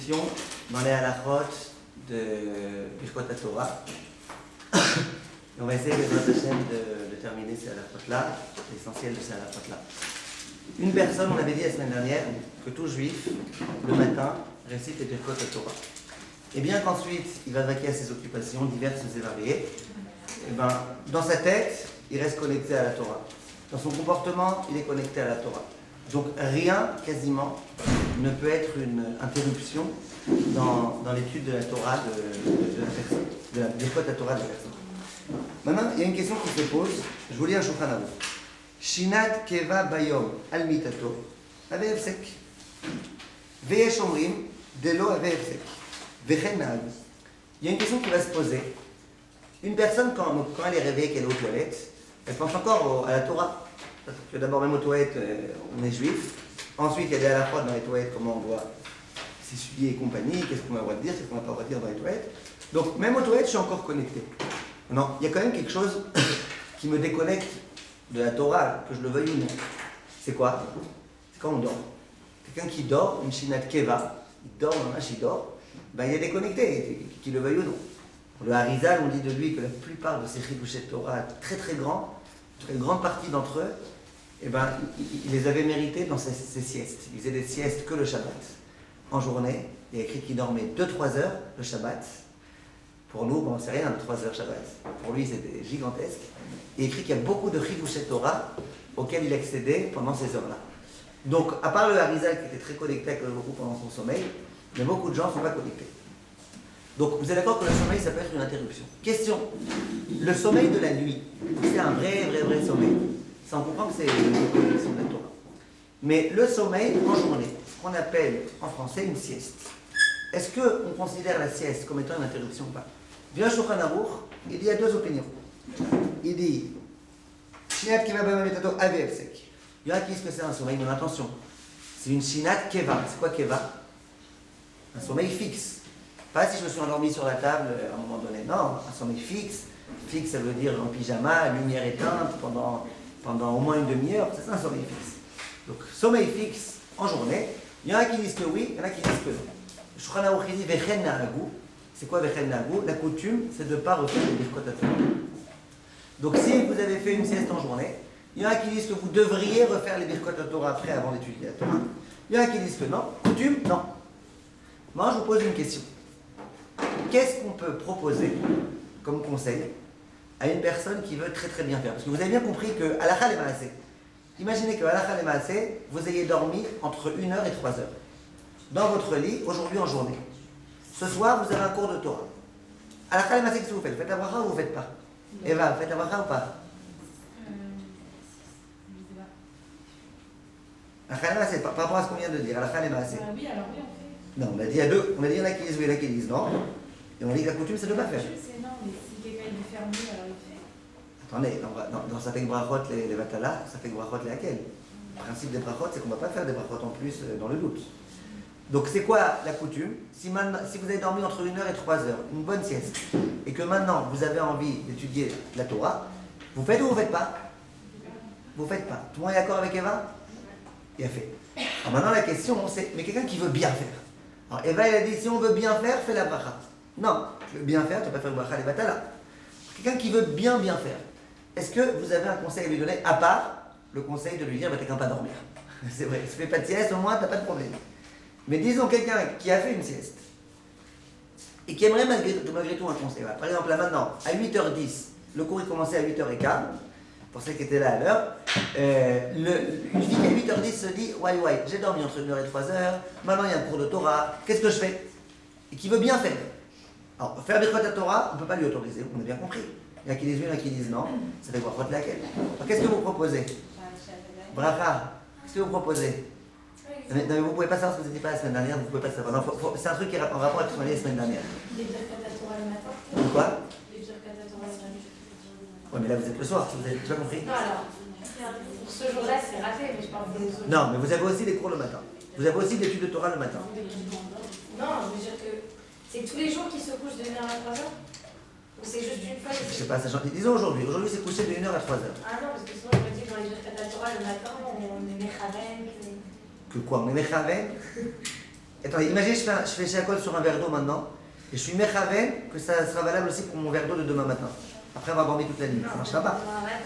introduction dans les halachot de Birkot Torah. Et on va essayer de terminer ces halachot-là, l'essentiel de ces halachot-là. Une personne, on avait dit la semaine dernière, que tout juif, le matin, récite les Birkot Torah. Et bien qu'ensuite, il va vaquer à ses occupations diverses et variées, et ben, dans sa tête, il reste connecté à la Torah. Dans son comportement, il est connecté à la Torah. Donc rien, quasiment, ne peut être une interruption dans l'étude de la Torah de la personne, de la Birkot Torah de la personne. Maintenant, il y a une question qui se pose. Je vous lis un Shulchan Aruch. Shinat keva bayom al mitato ave hefsek. Veyesh omrim delo ave hefsek. Vechen nahag. Il y a une question qui va se poser. Une personne, quand elle est réveillée, qu'elle est aux toilettes, elle pense encore à la Torah. Parce que d'abord, même aux toilettes, on est juif. Ensuite, il y a des halachot dans les toilettes, comment on doit s'essuyer et compagnie, qu'est-ce qu'on a le droit de dire, qu'est-ce qu'on n'a pas le droit de dire dans les toilettes. Donc, même aux toilettes, je suis encore connecté. Non, il y a quand même quelque chose qui me déconnecte de la Torah, que je le veuille ou non. C'est quoi? C'est quand on dort. Quelqu'un qui dort, une shinat keva, il dort, il dort, ben il est déconnecté, qu'il le veuille ou non. Le Harizal, on dit de lui que la plupart de ces chidouchés de Torah, très très grands, une grande partie d'entre eux, eh ben, il les avait mérités dans ses siestes. Il faisait des siestes que le Shabbat. En journée, il y a écrit qu'il dormait 2-3 heures le Shabbat. Pour nous, bon, c'est rien, 3 heures Shabbat. Pour lui, c'était gigantesque. Il écrit qu'il y a beaucoup de chidouchés Torah auxquels il accédait pendant ces heures-là. Donc, à part le Harizal qui était très connecté avec le Hu pendant son sommeil, mais beaucoup de gens ne sont pas connectés. Donc, vous êtes d'accord que le sommeil, ça peut être une interruption. Question, le sommeil de la nuit, c'est un vrai sommeil. Ça, on comprend que c'est une connexion de la Torah. Mais le sommeil en journée, ce qu'on appelle en français une sieste. Est-ce qu'on considère la sieste comme étant une interruption ou pas? Bien Shulchan Aruch, il y a deux opinions. Il dit, Shinat keva bayom mitato ave hefsek. Il y en a qui disent que c'est un sommeil, mais attention, c'est une Shinat keva. C'est quoi keva? Un sommeil fixe. Pas si je me suis endormi sur la table à un moment donné. Non, un sommeil fixe. Fixe, ça veut dire en pyjama, lumière éteinte pendant au moins une demi-heure. C'est ça un sommeil fixe. Donc, sommeil fixe en journée. Il y en a qui disent que oui, il y en a qui disent que non. Le Shulchan Aruch dit Vechen nahagou. C'est quoi Vechen nahagou? La coutume, c'est de ne pas refaire les Birkot Torah. Donc, si vous avez fait une sieste en journée, il y en a qui disent que vous devriez refaire les Birkot Torah après avant d'étudier la Torah. Il y en a qui disent que non. Coutume, non. Moi, je vous pose une question. Qu'est-ce qu'on peut proposer comme conseil à une personne qui veut très très bien faire? Parce que vous avez bien compris que halakha lema'aseh, imaginez que halakha lema'aseh, vous ayez dormi entre 1 heure et 3 heures dans votre lit, aujourd'hui en journée. Ce soir, vous avez un cours de Torah. Halakha lema'aseh, qu'est-ce que vous faites? Vous faites la bracha ou vous ne faites pas? Eva, vous faites la bracha ou pas? Halakha lema'aseh, par rapport à ce qu'on vient de dire, halakha lema'aseh. Oui, alors oui, on fait. Non, on a dit à deux. On a dit il y en a qui disent oui, il y en a qui disent non. Et on dit que la coutume, c'est de ne pas faire. C'est non, mais si quelqu'un est fermé, alors il fait. Attendez, dans ça fait que brachot les vatala, ça fait que brachot les hakel. Le principe des brachot, c'est qu'on ne va pas faire des brachot en plus dans le doute. Donc c'est quoi la coutume? Si vous avez dormi entre 1 heure et 3 heures, une bonne sieste, et que maintenant vous avez envie d'étudier la Torah, vous faites ou vous ne faites pas? Vous ne faites pas. Tout le monde est d'accord avec Eva? Il a fait. Alors maintenant la question c'est, mais quelqu'un qui veut bien faire. Alors Eva elle a dit, si on veut bien faire, fais la bracha. Non, tu veux bien faire, tu ne vas pas faire le bracha les vatala. Quelqu'un qui veut bien faire. Est-ce que vous avez un conseil à lui donner, à part le conseil de lui dire, t'as qu'à pas dormir? C'est vrai, si tu ne fais pas de sieste, au moins, tu n'as pas de problème. Mais disons quelqu'un qui a fait une sieste et qui aimerait malgré tout un conseil. Voilà. Par exemple, là maintenant, à 8h10, le cours il commençait à 8h15, pour ceux qui étaient là à l'heure, une fille qui à 8h10 se dit, ouais, j'ai dormi entre 1 heure et 3 heures, maintenant il y a un cours de Torah, qu'est-ce que je fais? Et qui veut bien faire. Alors, faire Birkot Torah, on ne peut pas lui autoriser, on a bien compris. Il y en a qui disent oui, il y en a qui disent non, ça fait brachot laquelle. Alors, qu'est-ce que vous proposez? Bracha, qu'est-ce que vous proposez? Non, mais vous ne pouvez pas savoir ce que vous n'étiez pas la semaine dernière, vous ne pouvez pas savoir. C'est un truc qui est en rapport avec ce qu'on a dit la semaine dernière. Les Birkot Torah le matin. Quoi? Les Birkot Torah le matin. Oui, mais là vous êtes le soir, vous avez pas compris? Non, alors, pour ce jour-là, c'est raté, mais je parle des autres. Non, mais vous avez aussi des cours le matin. Vous avez aussi l'étude de Torah le matin. Non, je veux dire que c'est tous les jours qui se couchent de 1h à 3h? Ou c'est juste une fois? Je sais pas, ça change. Disons aujourd'hui. Aujourd'hui, c'est couché de 1 heure à 3 heures. Ah non, parce que sinon, je me dis que dans les Birkot Torah le matin, on est Mechaven. Que quoi? On est Mechaven? Attends, imagine, je fais shakol sur un verre d'eau maintenant, et je suis mechaven que ça sera valable aussi pour mon verre d'eau de demain matin. Après avoir dormi toute la nuit, ça ne marchera pas.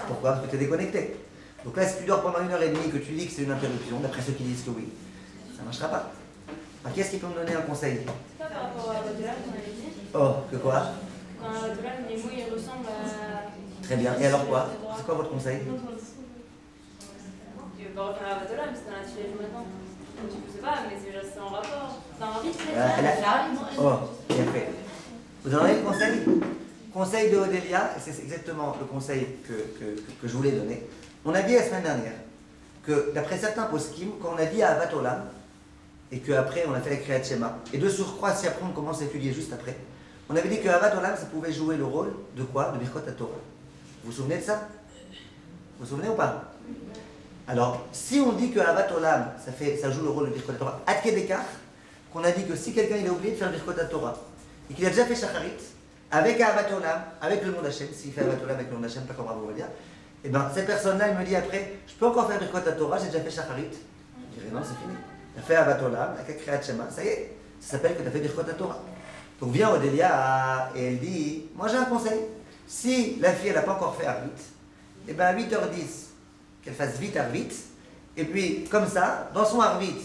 Pourquoi? Parce que tu es déconnecté. Donc là, si tu dors pendant 1h30, que tu dis que c'est une interruption, d'après ceux qui disent que oui, ça ne marchera pas. Alors, qui est-ce qui peut me donner un conseil? C'est pas par rapport à Abadolam qu'on avait dit. Oh, que quoi? Quand Abadolam, les mots, ils ressemblent à... Très bien. Et alors quoi? C'est quoi votre conseil? Tu veux pas refaire Abadolam, c'est dans la tuile du matin. Je sais pas, mais c'est en rapport. Dans un vite, Oh, bien fait. Vous en avez le conseil? Conseil de Odélia, et c'est exactement le conseil que je voulais donner. On a dit la semaine dernière que d'après certains poskim, quand on a dit à Avat Olam, et qu'après on a fait la Kriyat Shema, et de surcroît, si après on commence à étudier juste après, on avait dit que Avat Olam, ça pouvait jouer le rôle de quoi? De Birkot HaTorah. Vous vous souvenez de ça? Vous vous souvenez ou pas? Alors, si on dit que Avat Olam, ça joue le rôle de Birkot HaTorah, Ad Kedekar, qu'on a dit que si quelqu'un il a oublié de faire Birkot HaTorah, et qu'il a déjà fait Shacharit, avec Avat Olam, avec le nom d'Hachem, s'il fait Avat Olam avec le nom d'Hachem, pas comme Rav Ovadia, et bien cette personne-là, elle me dit après, je peux encore faire Birkot HaTorah, j'ai déjà fait Shacharit. Je dirais non, c'est fini. Tu as fait Avat Olam, avec Kriyat Shema, ça y est, ça s'appelle que tu as fait Birkot HaTorah. Donc vient Odélia et elle dit, moi j'ai un conseil, si la fille elle n'a pas encore fait Arvit, et bien à 8h10, qu'elle fasse vite Arvit, et puis comme ça, dans son Arvit,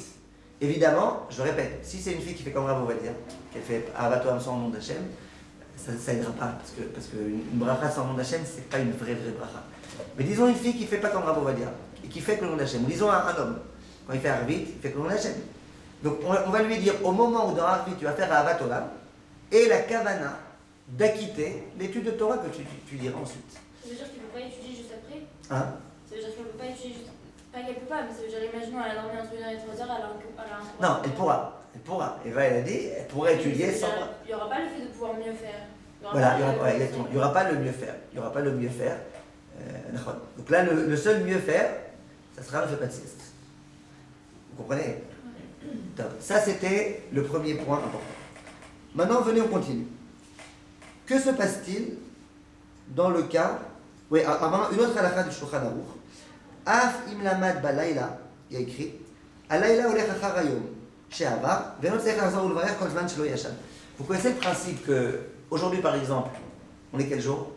évidemment, je répète, si c'est une fille qui fait comme Rav Ovadia, qu'elle fait Avat Olam sans le nom d'Hachem, ça aidera pas, parce qu'une bracha sans le nom d'Hachem, c'est pas une vraie bracha. Mais disons une fille qui fait pas comme Rav Ovadia, et qui fait que le nom d'Hachem, ou disons un homme, quand il fait Arvit, il fait que le nom d'Hachem. Donc on va lui dire, au moment où dans Arvit tu vas faire Avat Olam, et la kavana d'acquitter l'étude de Torah que tu diras ensuite. Ça veut dire qu'il ne peut pas étudier juste après? Hein? Ça veut dire qu'elle ne peut pas étudier juste... Pas qu'elle peut pas, mais ça veut dire, imaginons, elle a dormi entre 1h et 3h, elle a un cours. Non, elle pourra. Eva, elle a dit, elle pourrait étudier sans... Il n'y aura pas le fait de pouvoir mieux faire. Voilà, il n'y aura pas le mieux faire. Il n'y aura pas le mieux faire. Donc là, le seul mieux faire, ça sera le fait pas de sieste. Vous comprenez? Top. Ça, c'était le premier point important. Maintenant, venez, on continue. Que se passe-t-il dans le cas... Oui, avant, une autre halakha du Shulchan Aruch. Af im lamad balayla, il y a écrit, alayla olech achar hayom, she'avar, ve'no tzarich lahzor ulvarech kol zman shelo yashan. Vous connaissez le principe que, aujourd'hui par exemple, on est quel jour?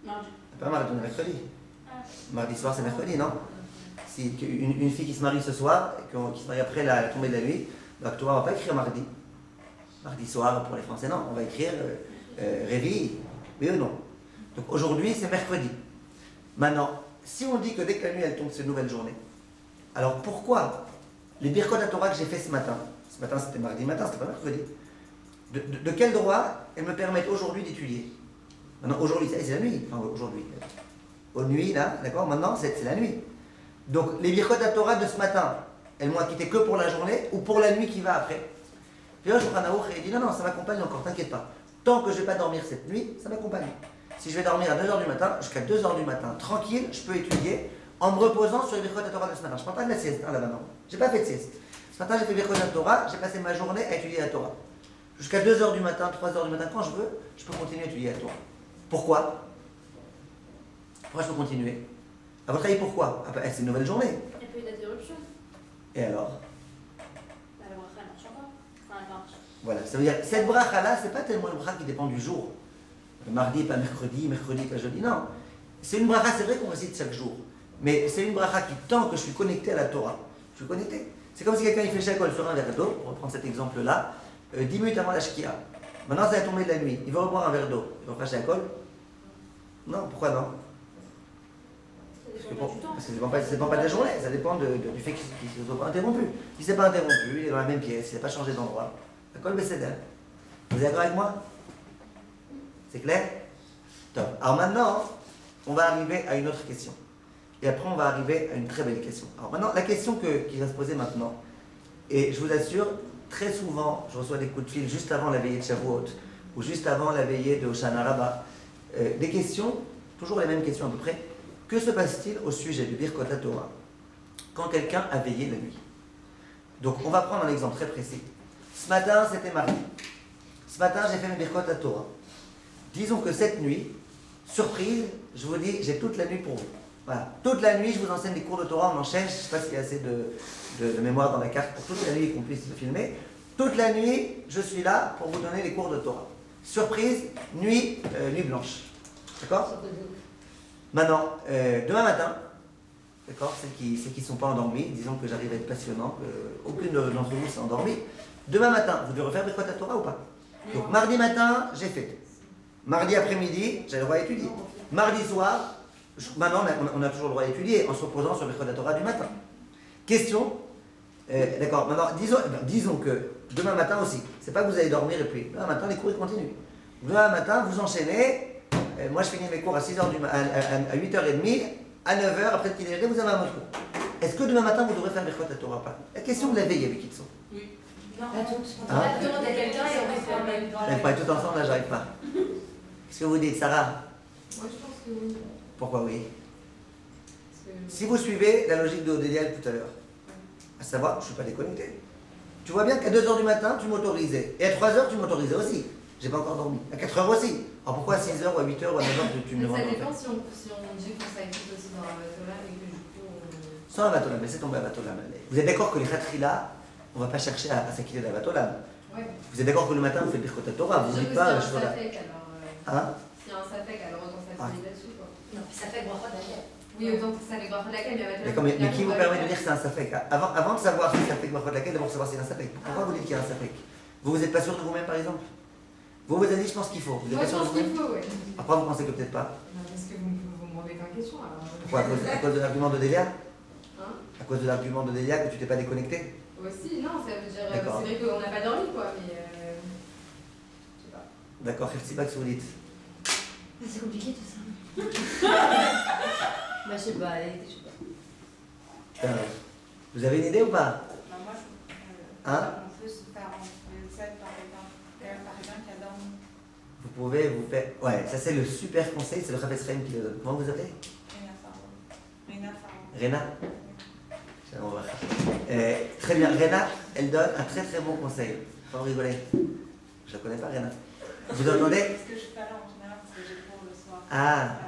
Mardi. Pas mardi, on est mercredi. Mardi soir, c'est mercredi, non? Si une fille qui se marie ce soir, et qui se marie après la tombée de la nuit, donc tu ne vas pas écrire mardi. Mardi soir pour les Français, non, on va écrire réveil, oui ou non? Donc aujourd'hui, c'est mercredi. Maintenant, si on dit que dès que la nuit elle tombe, c'est une nouvelle journée, alors pourquoi les Birkot HaTorah que j'ai fait ce matin c'était mardi matin, c'était pas mercredi, de quel droit elles me permettent aujourd'hui d'étudier? Maintenant, aujourd'hui, c'est la nuit, enfin aujourd'hui. Aux nuits, là, d'accord? Maintenant, c'est la nuit. Donc, les Birkot HaTorah de ce matin, elles m'ont acquitté que pour la journée ou pour la nuit qui va après? Puis là, Shulchan Aruch, il dit non, ça m'accompagne encore, t'inquiète pas. Tant que je ne vais pas dormir cette nuit, ça m'accompagne. Si je vais dormir à 2h du matin, jusqu'à 2h du matin, tranquille, je peux étudier en me reposant sur les Birkot HaTorah de ce matin. Je ne parle pas de la sieste, là maintenant. Je n'ai pas fait de sieste. Ce matin, j'ai fait Birkot HaTorah, j'ai passé ma journée à étudier la Torah. Jusqu'à 2h du matin, 3h du matin, quand je veux, je peux continuer à étudier la Torah. Pourquoi? Pourquoi je peux continuer? À votre avis, pourquoi? C'est une nouvelle journée. Il n'y a pas eu d'interruption. Et alors? La bracha, elle marche encore. Enfin, elle marche. Voilà, ça veut dire, cette bracha-là, c'est pas tellement une bracha qui dépend du jour. Le mardi, pas mercredi, mercredi, pas jeudi, non. C'est une bracha, c'est vrai qu'on récite chaque jour. Mais c'est une bracha qui, tant que je suis connecté à la Torah, je suis connecté. C'est comme si quelqu'un il fait shakol sur un verre d'eau, pour reprendre cet exemple-là, 10 minutes avant la shkia. Maintenant, ça va tomber de la nuit. Il va reboire un verre d'eau. Il va faire shakol? Non, pourquoi non? Parce que ça dépend pas de la journée, ça dépend du fait qu'il ne soit pas interrompu. Si c'est pas interrompu, il est dans la même pièce, il n'a pas changé d'endroit. Shakol Besséder. Vous êtes d'accord avec moi? C'est clair? Top. Alors maintenant, on va arriver à une autre question. Et après, on va arriver à une très belle question. Alors maintenant, la question qui va se poser maintenant, et je vous assure, très souvent, je reçois des coups de fil juste avant la veillée de Shavuot, ou juste avant la veillée de Hoshana Rabbah, des questions, toujours les mêmes questions à peu près. Que se passe-t-il au sujet du Birkot HaTorah quand quelqu'un a veillé la nuit? Donc, on va prendre un exemple très précis. Ce matin, c'était mardi. Ce matin, j'ai fait mes Birkot HaTorah. Disons que cette nuit, surprise, je vous dis, j'ai toute la nuit pour vous. Voilà. Toute la nuit, je vous enseigne des cours de Torah, on enchaîne. Je ne sais pas s'il y a assez de mémoire dans la carte pour toute la nuit qu'on puisse le filmer. Toute la nuit, je suis là pour vous donner les cours de Torah. Surprise, nuit blanche. D'accord? Maintenant, demain matin, d'accord, ceux qui ne sont pas endormis, disons que j'arrive à être passionnant, aucune d'entre vous s'est endormi. Demain matin, vous devez refaire Birkot Torah ou pas? Donc mardi matin, j'ai fait. Mardi après-midi, j'ai le droit d'étudier. Mardi soir, maintenant on a toujours le droit d'étudier en se reposant sur Birkot Torah du matin. Question, d'accord, maintenant disons que demain matin aussi, c'est pas que vous allez dormir et puis demain matin les cours ils continuent. Demain matin, vous enchaînez, moi je finis mes cours à 6h à 8h30, à 9h, après le petit déjeuner, vous avez un autre cours. Est-ce que demain matin vous devrez faire Birkot Torah ou pas? La question de la veille avec qui sont. Oui. Non, pas toutes. On va demander à quelqu'un et on répond en même temps. On pas tout ensemble, là j'arrive pas. Qu'est-ce que vous dites, Sarah? Moi je pense que oui. Pourquoi oui? Si vous suivez la logique de Odélial tout à l'heure, à savoir, je ne suis pas déconnecté. Tu vois bien qu'à 2h du matin, tu m'autorisais. Et à 3h, tu m'autorisais aussi. J'ai pas encore dormi. À 4h aussi. Alors pourquoi à 6h ou à 8h ou à 9h, tu me demandes? Ça dépend si on dit qu'on s'active aussi dans la Batolam et que du coup on... Sans la Batolam, laissez tomber la Batolam. Vous êtes d'accord que les Khatrila, on ne va pas chercher à s'acquitter de la Batolam? Ouais. Vous êtes d'accord que le matin, vous faites Birkot Torah, vous ne dites pas... S'il y a un safek, alors... Hein? S'il y a un safek, alors autant s'appuyer là-dessus, quoi. Non, puis ça fait Brachot laquelle. Oui, autant que ça fait Brachot laquelle, mais qui vous permet de dire que c'est un safek? Avant de savoir si ça fait Brachot laquelle, d'abord savoir si c'est un safek. Pourquoi vous dites qu'il y a un safek? Vous n'êtes pas sûr de vous-même, par exemple? Vous avez dit, je pense qu'il faut. Vous êtes Moi, pas je sûr de pense qu'il vous-même? faut, ouais. Après, vous pensez que peut-être pas? Non, parce que vous me remettez en question, alors... Pourquoi? À cause de l'argument de Delia? Hein? À cause de l'argument de Delia que tu t'es pas déconnecté? Aussi, non, ça veut dire... C'est D'accord. vrai qu'on n'a pas dormi, quoi, mais... Je sais pas. D'accord, c'est pas que vous dites. C'est compliqué tout ça. Bah, je sais pas, je sais pas. Vous avez une idée ou pas? Bah, moi, Hein? on peut se faire le fait par quelqu'un qui a dormi. Vous pouvez vous faire... Ouais, ça c'est le super conseil, c'est le Chafetz Chaim qui le donne. Comment vous appelez? Rena Faro. Rena? Shalom Obracha. Très bien, Rena, elle donne un très très bon conseil. Faut rigoler. Je la connais pas, Rena. Vous entendez? Parce que je suis pas là en général, parce que j'ai cours le soir. Ah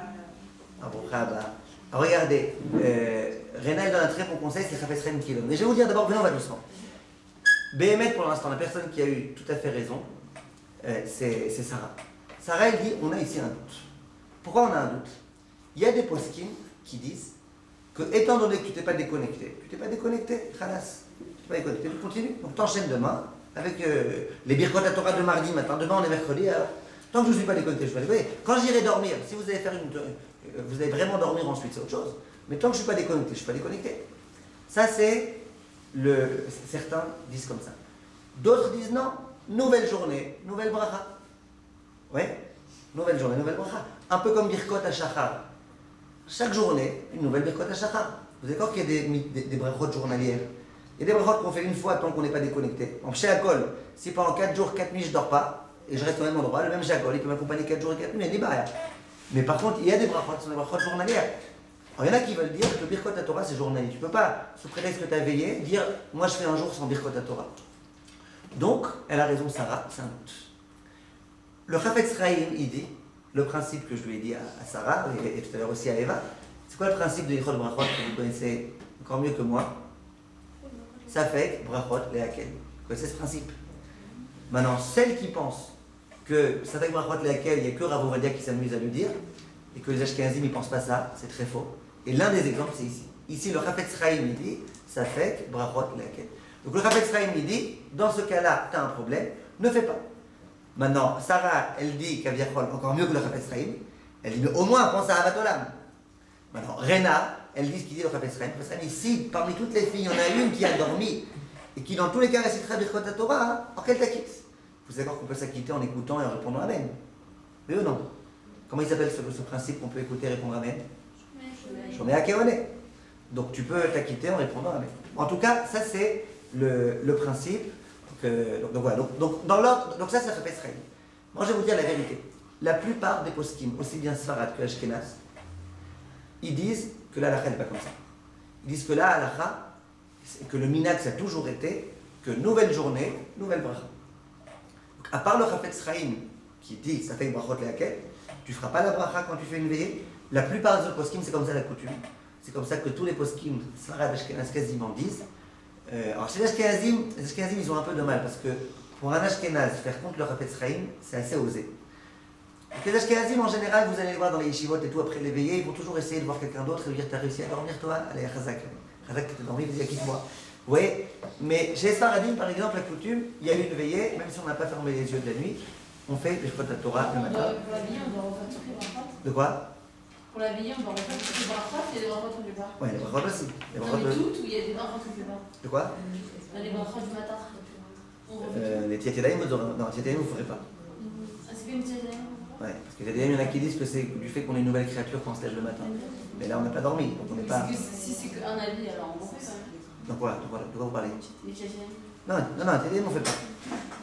bon, bah. Regardez, Rena, elle donne un très bon conseil, c'est Chafetz Chaim qui le donne. Mais je vais vous dire d'abord, venons, on va doucement. Béhémet, pour l'instant, la personne qui a eu tout à fait raison, c'est Sarah. Sarah, elle dit, on a ici un doute. Pourquoi on a un doute? Il y a des poskim qui disent que, étant donné que tu t'es pas déconnecté, khalas, tu t'es pas déconnecté, tu continues. Donc t'enchaînes demain avec les Birkot Torah de mardi matin. Demain, on est mercredi, alors, tant que je ne suis pas déconnecté, je suis pas déconnecté. Quand j'irai dormir, si vous allez faire vous allez vraiment dormir ensuite, c'est autre chose. Mais tant que je ne suis pas déconnecté, je ne suis pas déconnecté. Ça, c'est certains disent comme ça. D'autres disent non, nouvelle journée, nouvelle bracha. Ouais, nouvelle journée, nouvelle bracha. Un peu comme Birkot HaShachar. Chaque journée, une nouvelle Birkot HaShachar. Vous êtes d'accord qu'il y a des brachot journalières? Il y a des brachot qu'on fait une fois tant qu'on n'est pas déconnecté. En chez Akol, si pendant 4 jours, 4 nuits je ne dors pas, et je reste au même endroit, le même chez Akol, il peut m'accompagner 4 jours et 4 nuits, il n'y a pas. Mais par contre, il y a des brachot qui sont des brachot journalières. Alors, il y en a qui veulent dire que le Birkot Torah c'est journalier. Tu ne peux pas, sous prétexte que tu as veillé, dire moi je fais un jour sans Birkot Torah. Donc, elle a raison, Sarah, c'est un doute. Le Chafetz Chaim, il dit, le principe que je lui ai dit à Sarah, et tout à l'heure aussi à Eva, c'est quoi le principe de Yichot Brachot que vous connaissez encore mieux que moi? Ça fait Brachot Lehakel. Vous connaissez ce principe? Maintenant, celle qui pense que ça fait Brachot Lehakel, il n'y a que Rav Ovadia qui s'amuse à le dire, et que les Ashkenazim ne pensent pas ça, c'est très faux. Et l'un des exemples, c'est ici. Ici, le Chafetz Chaim, il dit, ça fait Brachot Lehakel. Donc le Chafetz Chaim, il dit, dans ce cas-là, tu as un problème, ne fais pas. Maintenant, Sarah, elle dit qu'Aviachol, encore mieux que le Chafetz Chaim, elle dit, mais au moins, pense à Avat Olam. Maintenant, Rena, elle dit ce qu'il dit le Chafetz Chaim. Ici, parmi toutes les filles, il y en a une qui a dormi, et qui dans tous les cas récitera Birkot Torah, alors qu'elle t'acquitte. Vous êtes d'accord qu'on peut s'acquitter en écoutant et en répondant Amen? Oui ou non? Comment il s'appelle ce principe qu'on peut écouter et répondre Amen? Shomei Akeone. Donc tu peux t'acquitter en répondant Amen. En tout cas, ça c'est le principe. Donc voilà, donc dans l'ordre, donc ça fait Chaim. Moi je vais vous dire la vérité. La plupart des poskim, aussi bien Sfarad que Ashkenaz, ils disent que la halakha n'est pas comme ça. Ils disent que la halakha, que le minhag ça a toujours été que nouvelle journée, nouvelle bracha. Donc, à part le Chafetz Chaim qui dit ça fait une brachot lehakel, tu ne feras pas la bracha quand tu fais une veillée, La plupart des autres poskim, c'est comme ça la coutume. C'est comme ça que tous les poskim, Sfarad, Ashkenaz, quasiment disent. Alors chez les Ashkenazim, ils ont un peu de mal parce que pour un Ashkenaz, faire contre le Hafetz Chaim, c'est assez osé. Donc les Ashkenazim, en général, vous allez les voir dans les yeshivot et tout, après les veillées, ils vont toujours essayer de voir quelqu'un d'autre et lui dire: t'as réussi à dormir toi? Allez, Chazak. Chazak, t'es dormi, vas-y, quitte-moi. Vous voyez? Mais chez les Sfaradim, par exemple, la coutume, il y a une veillée, même si on n'a pas fermé les yeux de la nuit, on fait les Shkot Torah le matin. Pour la veillée, on doit refaire toutes les brachot. De quoi? Pour la veillée, on doit refaire toutes les brachot, il y a des brachot au départ. Ouais, les brachot aussi. Les Non, brachot mais de... toutes, ou il y a des brachot au départ. De quoi? Dans les brachot du matin. On refait. Les Tiatelaïm, vous aurez... Non, Tiatelaïm, vous ne ferez pas. Ah, c'est pas une petite année. Ouais, parce que Tiatelaïm, il y en a qui disent que c'est du fait qu'on est une nouvelle créature quand on se lève le matin. Mais là, on n'a pas dormi, donc on n'est pas... Si c'est qu'un avis, alors on refait ça. Donc voilà, de quoi vous parlez? Les tchétchènes. Non, Tiatelaïm, on ne fait pas.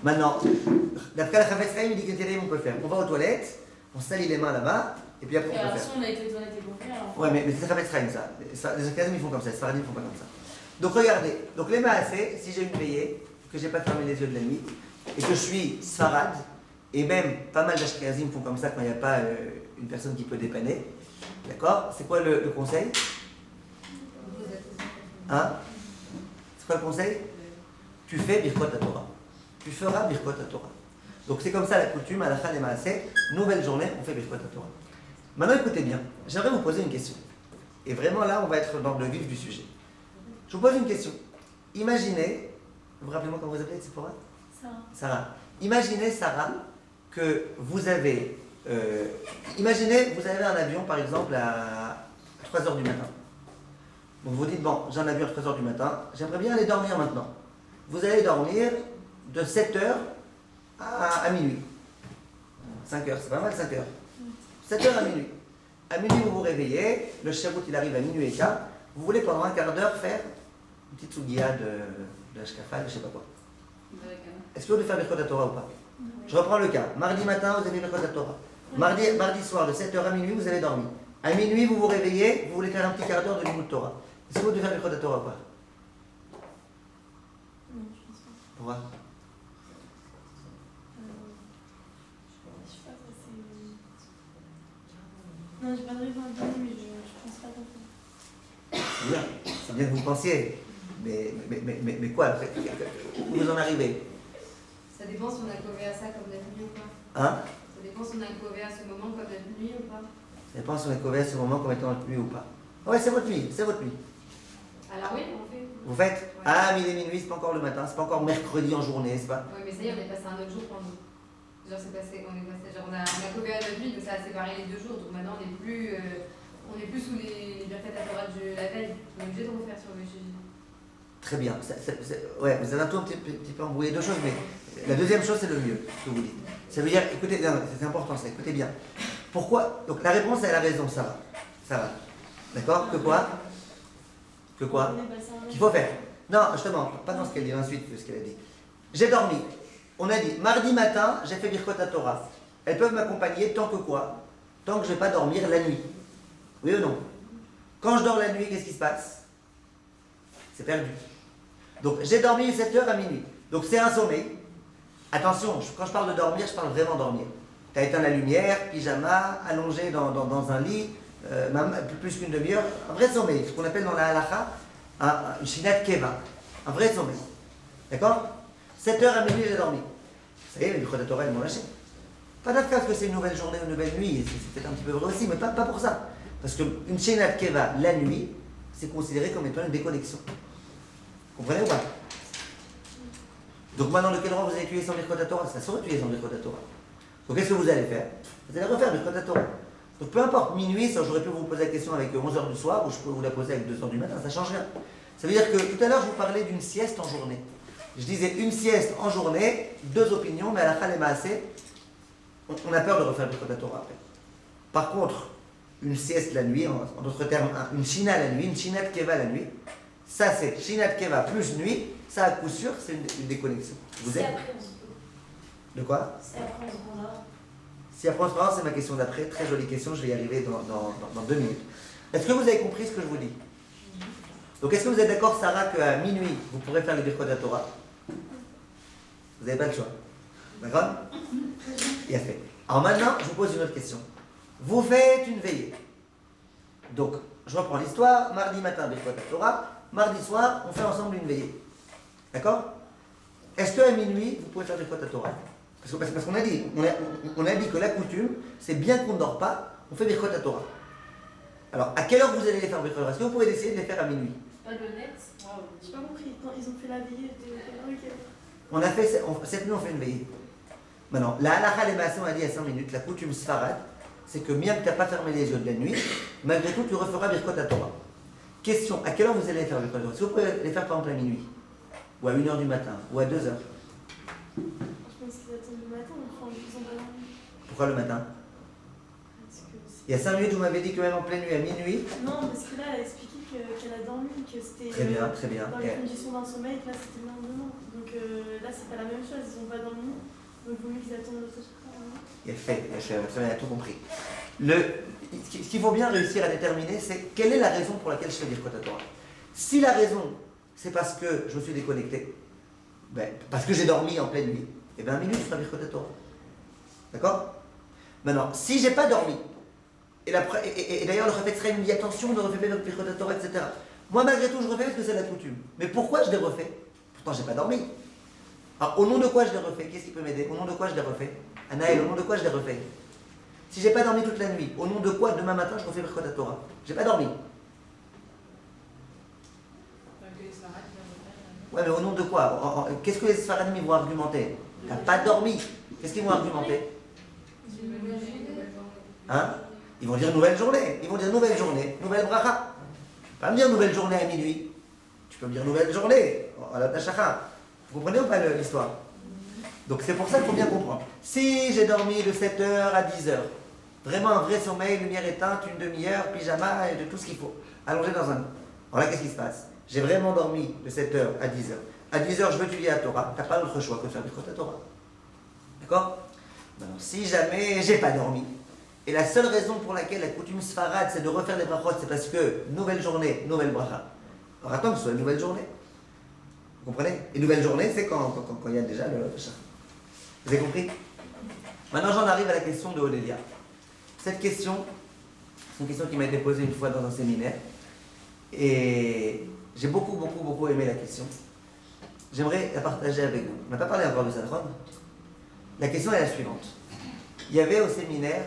Maintenant, d'après la Chafetz Chaim, il dit que Tiatelaïm, on peut faire. On va aux toilettes, on salit les mains là-bas, et puis après, on Et peut alors, faire. si on a été aux toilettes et gonflé, alors. Ouais, mais c'est Chafetz Chaim, ça. Les Ashkenazim, ils font comme ça, les Sfaradim, ils font pas comme ça. Donc regardez, donc les maasé, si j'ai une veillée, que j'ai pas fermé les yeux de la nuit, et que je suis Sfarad, et même pas mal d'Ashkenazim font comme ça quand il n'y a pas une personne qui peut dépanner, d'accord? C'est quoi le conseil? Hein? C'est quoi le conseil? Tu fais Birkot Torah. Tu feras Birkot Torah. Donc c'est comme ça la coutume, à la fin des maasé, nouvelle journée, on fait Birkot Torah. Maintenant écoutez bien, j'aimerais vous poser une question. Et vraiment là, on va être dans le vif du sujet. Je vous pose une question. Imaginez, vous vous rappelez moi comment vous appelez, c'est pour moi? Sarah. Imaginez, Sarah, que vous avez... imaginez, vous avez un avion, par exemple, à 3h du matin. Donc vous dites, bon, j'ai un avion à 3h du matin, j'aimerais bien aller dormir maintenant. Vous allez dormir de 7h à minuit. 5h, c'est pas mal 5h. 7h à minuit. À minuit, vous vous réveillez, le shabout il arrive à minuit et quart. Vous voulez pendant un quart d'heure faire une petite souguia de Hashkafa, je sais pas quoi. Est-ce que vous devez faire Birkot Torah ou pas? Je reprends le cas. Mardi matin, vous avez Birkot Torah. Mardi soir, de 7h à minuit, vous avez dormi. À minuit, vous vous réveillez, vous voulez faire un petit quart d'heure de Limud Torah. Est-ce que vous devez faire Birkot Torah ou pas? Non, je pense pas. Pourquoi? Je sais pas, c'est. Non, j'ai pas de réponse à donner, mais je pense pas qu'on fait. C'est bien que vous pensiez. Mais quoi? Où vous en arrivez? Ça dépend si on a couvert à ça comme la nuit ou pas. Hein? Ça dépend si on a couvert à ce moment comme la nuit ou pas. Ça dépend si on est couvert à ce moment comme étant notre nuit ou pas. Ouais, c'est votre nuit, c'est votre nuit. Alors oui, on fait. Vous faites? Ouais. Ah, mais il est minuit, c'est pas encore le matin, c'est pas encore mercredi en journée, c'est pas? Oui, mais ça y est, on est passé un autre jour pour nous. Genre, c'est passé, on est passé, genre, on a couvert notre nuit, donc ça a séparé les 2 jours. Donc maintenant, on n'est plus sous les bienfaits de la Torah de la veille. On est obligé de refaire sur le sujet. Très bien. Ouais, vous avez un petit peu embrouillé 2 choses, mais la deuxième chose, c'est le mieux, ce que vous dites. Ça veut dire, écoutez, non, c'est important ça, écoutez bien. Pourquoi? Donc la réponse, elle a raison, ça va. D'accord? Que quoi? Que quoi? Qu'il faut faire. Non, justement, pas dans ce qu'elle dit, ensuite, ce qu'elle a dit. J'ai dormi. On a dit, mardi matin, j'ai fait Birkot Torah. Elles peuvent m'accompagner tant que quoi? Tant que je ne vais pas dormir la nuit. Oui ou non? Quand je dors la nuit, qu'est-ce qui se passe? C'est perdu. Donc j'ai dormi 7h à minuit. Donc c'est un sommeil. Attention, quand je parle de dormir, je parle vraiment dormir. Tu as éteint la lumière, pyjama, allongé dans un lit, même plus qu'une demi-heure. Un vrai sommeil, ce qu'on appelle dans la halakha un shinat keva. Un vrai sommeil. D'accord? 7h à minuit, j'ai dormi. Ça y est, les Birkot Torah, ils m'ont lâché. Pas d'affaire parce que c'est une nouvelle journée, une nouvelle nuit, c'est peut-être un petit peu vrai aussi, mais pas pour ça. Parce qu'une shinat keva, la nuit, c'est considéré comme étant une déconnexion. Vous comprenez ou pas? Donc maintenant, de quel rang vous allez tuer sans Birkot Torah? Ça saurait tuer sans Birkot Torah. Donc qu'est-ce que vous allez faire? Vous allez refaire Birkot Torah. Donc peu importe, minuit, ça, j'aurais pu vous poser la question avec 11h du soir, ou je peux vous la poser avec 2h du matin, ça ne change rien. Ça veut dire que tout à l'heure, je vous parlais d'une sieste en journée. Je disais une sieste en journée, 2 opinions, mais à la fin, les maasé, on a peur de refaire Birkot Torah après. Par contre, une sieste la nuit, en d'autres termes, une shina la nuit, une shinat keva la nuit, ça c'est shinat keva plus nuit, ça à coup sûr, c'est une déconnexion. Vous êtes après, on se peut. De quoi? C'est après, on se rendra. Si après on se parle, c'est ma question d'après, très jolie question, je vais y arriver dans 2 minutes. Est-ce que vous avez compris ce que je vous dis? Donc est-ce que vous êtes d'accord, Sarah, qu'à minuit, vous pourrez faire le Birkot Torah? Vous n'avez pas le choix. D'accord? Il a fait. Alors maintenant, je vous pose une autre question. Vous faites une veillée. Donc, je reprends l'histoire. Mardi matin, Birkot Torah. Mardi soir, on fait ensemble une veillée. D'accord? Est-ce qu'à minuit, vous pouvez faire Birkot Torah? Parce qu'on a dit, on a dit que la coutume, c'est bien qu'on ne dort pas, on fait Birkot Torah. Alors, à quelle heure vous allez les faire Birkot Torah? Est-ce que vous pouvez essayer de les faire à minuit? Pas le net. J'ai pas compris. Non, ils ont fait la veillée de. Ok. On a fait, cette nuit, on fait une veillée. Maintenant, la halakha les maçons a dit à 5 minutes, la coutume sfarad, c'est que bien que tu n'as pas fermé les yeux de la nuit, malgré tout, tu referas Birkot Torah. Question, à quelle heure vous allez les faire Birkot Torah? Est-ce que vous pouvez les faire par exemple à minuit? Ou à 1h du matin? Ou à 2h? Je pense qu'ils attendent le matin, enfin, ils ont pas dormi. Pourquoi le matin? Parce que c'est- Il y a 5 minutes, vous m'avez dit que même en pleine nuit, à minuit. Non, parce que là, elle a expliqué qu'elle a dormi, que c'était. Très bien, très bien. Dans les conditions d'un sommeil, que là, c'était le lendemain. Donc là, c'est pas la même chose, ils ont pas dormi. Donc, il vaut mieux qu'ils attendent l'autre soir. Il a fait, il a tout compris. Ce qu'il faut bien réussir à déterminer, c'est quelle est la raison pour laquelle je fais Birkot Torah. Si la raison, c'est parce que je me suis déconnecté, parce que j'ai dormi en pleine nuit, et bien à minuit, je ferai Birkot Torah. D'accord? Maintenant, si j'ai pas dormi, et d'ailleurs le Chafetz Chaim me dit attention de refaire Birkot Torah, etc. Moi, malgré tout, je refais parce que c'est la coutume. Mais pourquoi je les refais? Pourtant, j'ai pas dormi. Alors, au nom de quoi je les refais? Qu'est-ce qui peut m'aider? Au nom de quoi je les refais? Anaël, au nom de quoi je les refais? Si j'ai pas dormi toute la nuit, au nom de quoi demain matin je refais Birkot Torah? J'ai pas dormi. Ouais, mais au nom de quoi? Qu'est-ce que les Sfaradim vont argumenter? T'as pas dormi. Qu'est-ce qu'ils vont argumenter? Hein? Ils vont dire nouvelle journée. Ils vont dire nouvelle journée, nouvelle bracha. Tu peux pas me dire nouvelle journée à minuit. Tu peux me dire nouvelle journée à la Tashacha. Vous comprenez ou pas l'histoire? Donc c'est pour ça qu'il faut bien comprendre. Si j'ai dormi de 7h à 10h, vraiment un vrai sommeil, lumière éteinte, une demi-heure, pyjama et de tout ce qu'il faut, allongé dans un lit. Alors là, qu'est-ce qui se passe? J'ai vraiment dormi de 7h à 10h. À 10h, je veux étudier la Torah. Tu n'as pas d'autre choix que de faire Birkot Torah. D'accord? Maintenant, si jamais j'ai pas dormi, et la seule raison pour laquelle la coutume sfarad, c'est de refaire les brachot, c'est parce que nouvelle journée, nouvelle bracha. Alors attends que ce soit une nouvelle journée. Vous comprenez? Et nouvelle journée, c'est quand il y a déjà le chat. Vous avez compris? Maintenant, j'en arrive à la question de Odélia. Cette question, c'est une question qui m'a été posée une fois dans un séminaire. Et j'ai beaucoup aimé la question. J'aimerais la partager avec vous. On n'a pas parlé encore de Zadron. La question est la suivante. Il y avait au séminaire,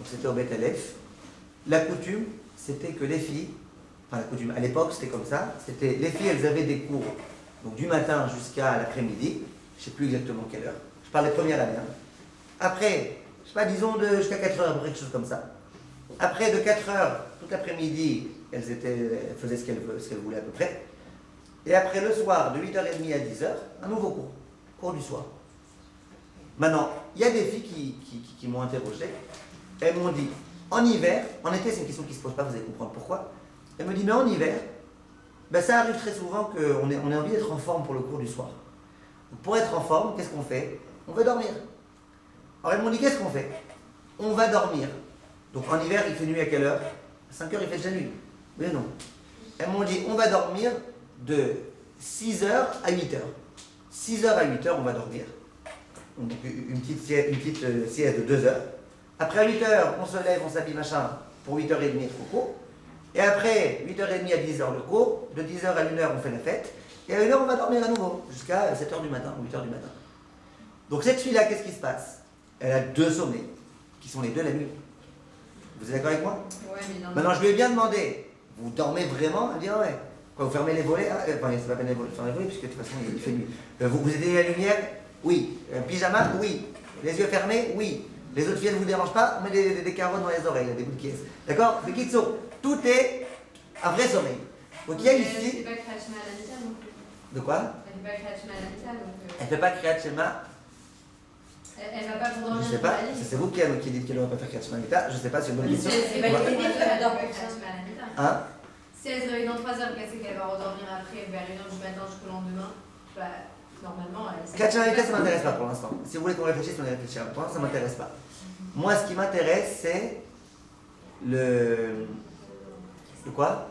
c'était au Beth Aleph, la coutume, c'était que les filles, enfin la coutume, à l'époque c'était comme ça, c'était les filles, elles avaient des cours, donc du matin jusqu'à l'après-midi, je ne sais plus exactement quelle heure, je parle des premières années. Après, je sais pas, disons jusqu'à 4 heures, quelque chose comme ça. Après, de 4 heures, toute l'après-midi, elles faisaient ce qu'elles voulaient à peu près. Et après, le soir, de 8h30 à 10h, un nouveau cours du soir. Maintenant, il y a des filles qui m'ont interrogé. Elles m'ont dit, en hiver, en été, c'est une question qui ne se pose pas, vous allez comprendre pourquoi. Elles me disent, mais en hiver, ça arrive très souvent qu'on ait envie d'être en forme pour le cours du soir. Donc, pour être en forme, qu'est-ce qu'on fait? On veut dormir. Alors, elles m'ont dit, qu'est-ce qu'on fait? On va dormir. Donc, en hiver, il fait nuit à quelle heure? À 5h, il fait déjà nuit. Oui ou non? Elles m'ont dit, on va dormir de 6h à 8h. 6h à 8h, on va dormir. Donc, une petite sieste de 2 heures. Après, à 8h, on se lève, on s'habille, machin, pour 8h30 être au cours. Et après, 8h30 à 10h le cours. De 10h à 1h, on fait la fête. Et à 1h, on va dormir à nouveau, jusqu'à 7h du matin, ou 8h du matin. Donc, cette fille-là, qu'est-ce qui se passe? Elle a 2 sommeils, qui sont les 2 la nuit. Vous êtes d'accord avec moi? Ouais, mais non. Maintenant, je lui ai bien demandé, vous dormez vraiment? Elle dit, ouais. Quoi, vous fermez les volets? Enfin, c'est pas peine de fermer les volets, puisque de toute façon, il fait nuit. Vous éteignez la lumière? Oui. Pyjama? Oui. Les yeux fermés? Oui. Les autres filles, elles ne vous dérangent pas? On met des carottes dans les oreilles, des bouts de caisse. D'accord? Le kitso, tout est un vrai sommeil. Donc, il y a Elle ici. fait pas Kriyat Shema à la Mita non plus. De quoi? Elle fait pas Kriyat Shema à la Mita, donc. Elle ne fait pas Kriyat Shema. Elle va pas s'endormir. Je ne sais pas. C'est vous qui dites qu'elle ne va pas faire Kriyat Shema Mita. Je ne sais pas, c'est une bonne question. C'est validé, validé, elle elle adore adore pour Kriyat ça. Shema à la Mita. Hein? Si elle se réveille dans 3 heures, qu'elle sait qu'elle va redormir après vers 1h du matin jusqu'au lendemain, normalement, elle. Kriyat Shema Mita, ça ne m'intéresse pas pour l'instant. Si vous voulez qu'on réfléchisse, on y réfléchira. Pour l'instant, ça ne m'intéresse pas. Moi, ce qui m'intéresse, c'est le quoi?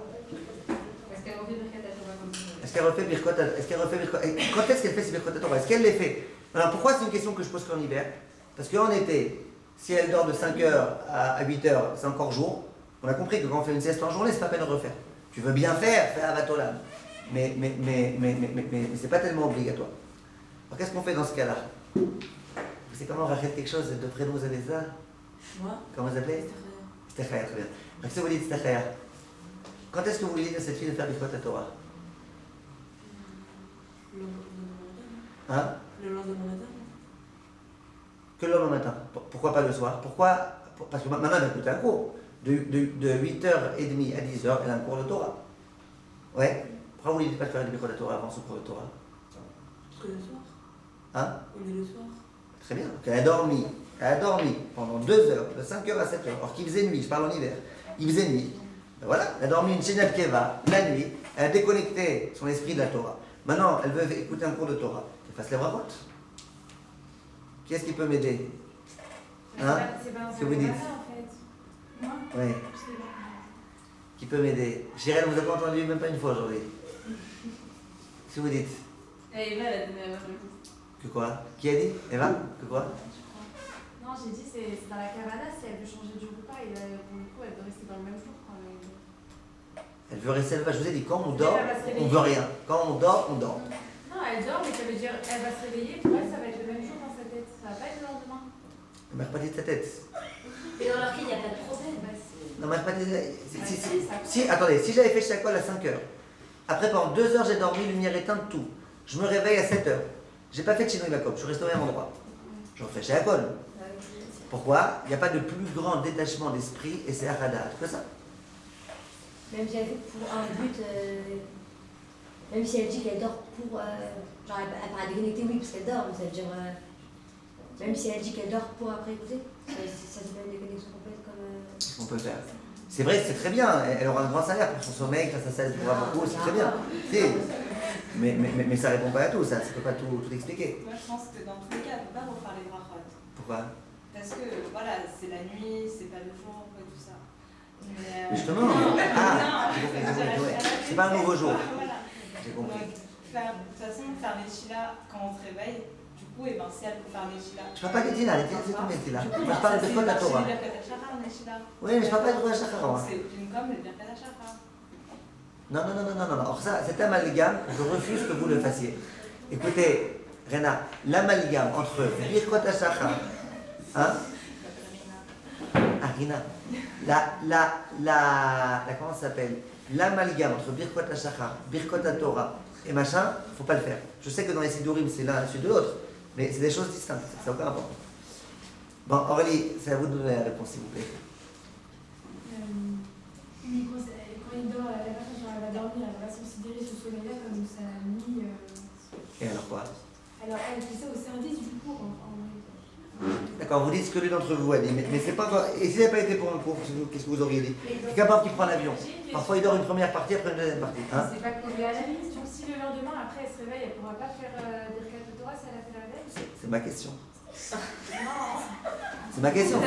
Est-ce qu'elle refait Birkat Torah comme ça? Est-ce qu'elle refait Birkot? Quand est-ce qu'elle fait ses Birkot Torah? Est-ce qu'elle les fait? Alors pourquoi c'est une question que je pose qu'en hiver? Parce qu'en été, si elle dort de 5h à 8h, c'est encore jour. On a compris que quand on fait une sieste en journée, c'est pas la peine de refaire. Tu veux bien faire, fais Avatolam. Mais c'est pas tellement obligatoire. Alors qu'est-ce qu'on fait dans ce cas-là? Vous savez comment on rachète quelque chose de prénom, vous avez ça? Moi? Comment vous appelez? Stechaya, très bien. Alors, si vous dites Stechaya, quand est-ce que vous lui dites à cette fille de faire Birkot Torah? Le lendemain matin. Hein? Le lendemain matin. Que le lendemain matin. Pourquoi pas le soir? Pourquoi? Parce que maintenant elle va écouter un cours. De 8h30 à 10h, elle a un cours de Torah. Ouais? Pourquoi vous lui dites pas de faire Birkot Torah avant ce cours de Torah? Parce que le soir. Hein? On est le soir. Très bien. Donc elle a dormi pendant 2 heures, de 5h à 7h, alors qu'il faisait nuit, je parle en hiver. Il faisait nuit. Ben voilà, elle a dormi une Shinat Keva la nuit, elle a déconnecté son esprit de la Torah. Maintenant, elle veut écouter un cours de Torah. Elle fasse les bravottes. Qui est-ce qui peut m'aider? Hein? C'est pas un Ce que vous dites? en fait. Moi, Oui. Qui peut m'aider? Chirel, vous avez pas entendu même pas une fois aujourd'hui. Ce que vous dites? Et Eva, elle a donné la bonne réponse. Que quoi? Qui a dit? Eva? Que quoi? Non, j'ai dit c'est dans la Kavana, si elle veut changer du repas, et pour le coup, elle doit rester dans le même jour. Elle veut rester là. Je vous ai dit, quand on dort, on veut rien. Quand on dort, on dort. Non, elle dort, mais ça veut dire elle va se réveiller, pour elle, ça va être le même jour dans sa tête. Ça va pas être le lendemain. Elle m'a pas dit de sa tête. mais dans leur cas, il n'y a pas de problème. Non, mais pas si, attendez, si j'avais fait Shakol à 5h, après pendant 2 heures j'ai dormi, lumière éteinte, tout. Je me réveille à 7h. J'ai pas fait de Shinoi Makom, je suis resté au même endroit. Je refais Shakol. Pourquoi? Il n'y a pas de plus grand détachement d'esprit et c'est Harada. Que ça? Même si elle fait pour un but, même si elle dit qu'elle dort pour. Genre, elle paraît déconnectée, oui, parce qu'elle dort, mais ça veut dire. Même si elle dit qu'elle dort pour après écouter, ça s'appelle une déconnexion complète comme. Qu'est-ce qu'on peut faire? C'est vrai, c'est très bien, elle aura un grand salaire pour son sommeil, grâce à ça elle pourra beaucoup, c'est très bien. Mais ça répond pas à tout, ça ne peut pas tout expliquer. Moi, je pense que dans tous les cas, elle ne peut pas refaire les brachot. Pourquoi? Parce que, voilà, c'est la nuit, c'est pas le jour, et tout ça. Mais, Justement, c'est pas un nouveau jour. Voilà. J'ai compris. Donc, de toute façon, faire les chilas quand on se réveille, du coup, et ben, si elle peut faire les chilas. Je parle pas des Tila, les Tila c'est tombé les Tila. Moi je parle de Birkot Torah. Oui, mais je parle pas de Birkot Torah. C'est une comme le Birkat HaShachar. Non. Alors ça, cet amalgame, je refuse que vous le fassiez. Écoutez, Rena, l'amalgame entre Birkot HaShachar, hein? Rina, comment ça s'appelle? L'amalgame entre Birkot HaShachar, Birkot Torah et machin, faut pas le faire. Je sais que dans les Sidurim, c'est l'un à la suite de l'autre, mais c'est des choses distinctes, ça n'a aucun rapport. Bon, Aurélie, c'est à vous de donner la réponse, s'il vous plaît. Quand il dort, la personne, genre, elle va dormir, elle va considérer ce sommeil-là comme sa nuit. Et alors quoi? Alors, elle fait ça au service du cours, en vrai. D'accord, vous dites ce que l'une d'entre vous a dit, mais c'est pas encore. Et si ça n'avait pas été pour un cours, qu'est-ce que vous auriez dit? Quelqu'un par exemple qui prend l'avion. Parfois il dort une première partie, après une deuxième partie. Hein? C'est pas collé à la question. Si le lendemain, après, elle se réveille, elle pourra pas faire Birkat Torah si elle a fait la veille. C'est ma question. Non. C'est ma question.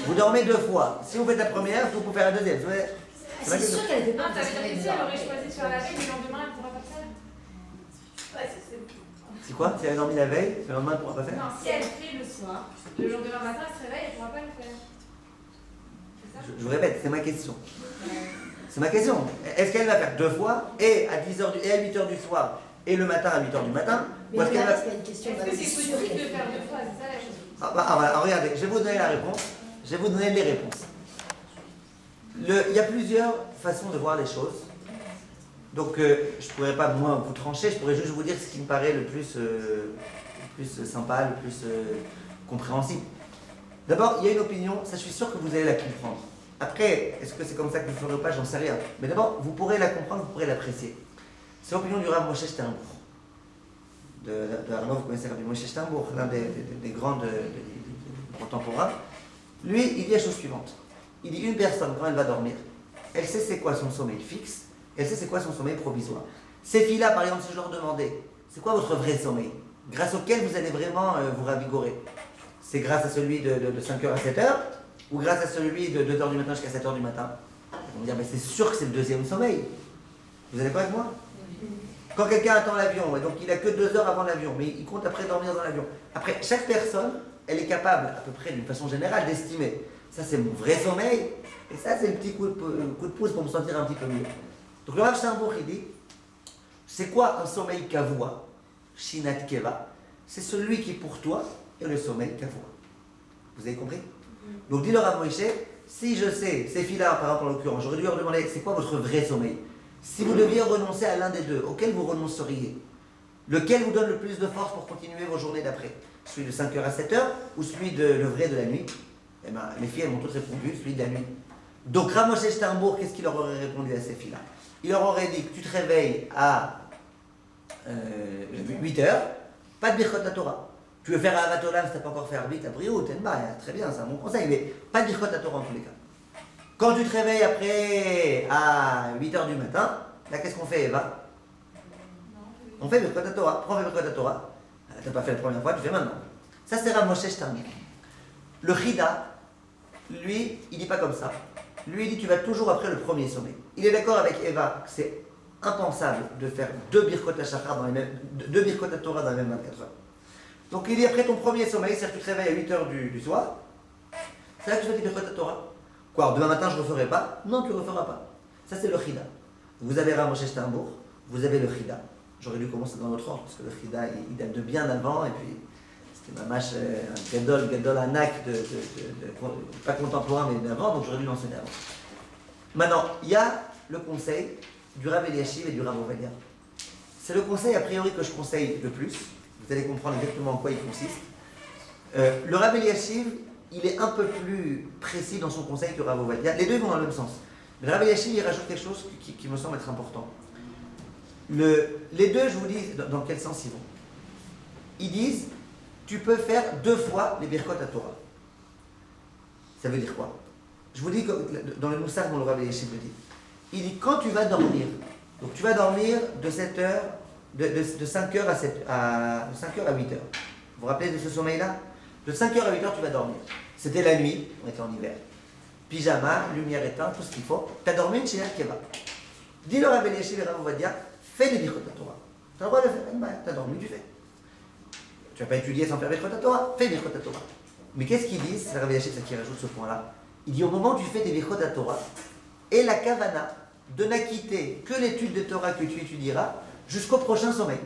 Vous dormez 2 fois. Si vous faites la première, vous pouvez faire la deuxième. C'est ma C'est question. sûr qu'elle était Non, pas. ça veut dire que si elle aurait choisi de faire la veille, le lendemain, elle pourra pas faire. Ouais, c'est C'est quoi? Si elle a dormi la veille, le lendemain elle ne pourra pas faire? Non, si elle fait le soir, le lendemain matin, elle se réveille, elle pourra pas le faire. C'est ça? Je vous répète, c'est ma question. C'est ma question. Est-ce qu'elle va faire 2 fois, et à 10h et à 8h du soir, et le matin à 8h du matin? Ou est-ce qu'elle va... C'est pas une question. Est-ce que c'est possible de faire 2 fois? C'est ça la chose. Voilà, regardez, je vais vous donner la réponse. Je vais vous donner les réponses. Il y a plusieurs façons de voir les choses. Donc, je ne pourrais pas, moi, vous trancher, je pourrais juste vous dire ce qui me paraît le plus sympa, le plus compréhensible. D'abord, il y a une opinion, ça je suis sûr que vous allez la comprendre. Après, est-ce que c'est comme ça que vous ne ferez pas? J'en sais rien. Mais d'abord, vous pourrez la comprendre, vous pourrez l'apprécier. C'est l'opinion du Rav Moshe Sternbourg. De Arnaud, vous connaissez Rabbi Moshe Sternbourg, l'un des grands contemporains. Lui, il dit la chose suivante. Il dit une personne, quand elle va dormir, elle sait c'est quoi son sommeil fixe, elle sait c'est quoi son sommeil provisoire. Ces filles-là, par exemple, si je leur demandais, c'est quoi votre vrai sommeil, grâce auquel vous allez vraiment vous ravigorer? C'est grâce à celui de 5h à 7h, ou grâce à celui de 2h du matin jusqu'à 7h du matin? Ils vont me dire, mais c'est sûr que c'est le deuxième sommeil. Vous êtes d'accord avec moi? Quand quelqu'un attend l'avion, et donc il n'a que 2 heures avant l'avion, mais il compte après dormir dans l'avion. Après, chaque personne, elle est capable, à peu près d'une façon générale, d'estimer Ça, c'est mon vrai sommeil. Et ça, c'est le petit coup de pouce pour me sentir un petit peu mieux. Donc le Rav Sternbuch, il dit, c'est quoi un sommeil kavua? Shinat keva. C'est celui qui, pour toi, est le sommeil kavua. Vous avez compris? Donc dit le Rav Moshe, si je sais, ces filles-là, par exemple en l'occurrence, j'aurais dû leur demander, c'est quoi votre vrai sommeil? Si vous deviez renoncer à l'un des deux, auquel vous renonceriez? Lequel vous donne le plus de force pour continuer vos journées d'après? Celui de 5h à 7h ou celui de le vrai de la nuit? Eh bien, les filles, elles m'ont toutes répondu, celui de la nuit. Donc Rav Moshe Sternbuch, qu'est-ce qu'il leur aurait répondu à ces filles-là? Il leur aurait dit que tu te réveilles à 8h, pas de Birkot Torah. Tu veux faire Ahavat Olam si tu n'as pas encore fait Arbit, à Briou, très bien, c'est un bon conseil, mais pas de Birkot Torah en tous les cas. Quand tu te réveilles après à 8h du matin, là qu'est-ce qu'on fait, Eva? On fait Birkot Torah. Pourquoi on fait Birkot Torah? Tu n'as pas fait la première fois, tu fais maintenant. Ça c'est Rav Moshe Sternbuch. Le Chida, lui, il dit pas comme ça. Lui, il dit tu vas toujours après le premier sommeil. Il est d'accord avec Eva que c'est impensable de faire deux Birkot HaShachar dans les mêmes, deux Birkot Torah dans les mêmes 24 heures. Donc il dit après ton premier sommeil, c'est-à-dire que tu te réveilles à 8h du soir, c'est là que tu fais tes Birkot Torah. Quoi, demain matin je ne referai pas? Non, tu ne referas pas. Ça c'est le Chida. Vous avez Rav Moshe Sternbuch, vous avez le Chida. J'aurais dû commencer dans l'autre ordre, parce que le Chida il date de bien avant, et puis c'était mamash un gadol anak pas contemporain mais d'avant, donc j'aurais dû l'enseigner avant. Maintenant, il y a le conseil du Rav Eliashiv et du Rav Ovadia. C'est le conseil a priori que je conseille le plus. Vous allez comprendre exactement en quoi il consiste. Le Rav Eliashiv, il est un peu plus précis dans son conseil que Rav Ovadia. Les deux vont dans le même sens. Mais le Rav Eliashiv, il rajoute quelque chose qui me semble être important. Les deux, je vous dis dans quel sens ils vont. Ils disent, tu peux faire 2 fois les Birkot Torah. Ça veut dire quoi? Je vous dis que dans le Moussar, mon Rav Eliashiv le dit. Il dit, quand tu vas dormir, donc tu vas dormir de 7h, de 5h à 8h. Vous vous rappelez de ce sommeil-là? De 5h à 8h, tu vas dormir. C'était la nuit, on était en hiver. Pyjama, lumière éteinte, tout ce qu'il faut. Tu as dormi une Shinat Keva. Dis le Rav Eliashiv et Rav Ovadia, fais des Birkot Torah. Tu as le droit de le faire. Tu as dormi, tu fais. Tu vas pas étudier sans faire Birkot Torah, fais Birkot Torah. Mais qu'est-ce qu'ils disent? C'est Rav Eliashiv qui rajoute ce point-là. Il dit au moment où tu fais des Birkot Torah, et la kavana de n'acquitter que l'étude de Torah que tu étudieras jusqu'au prochain sommeil.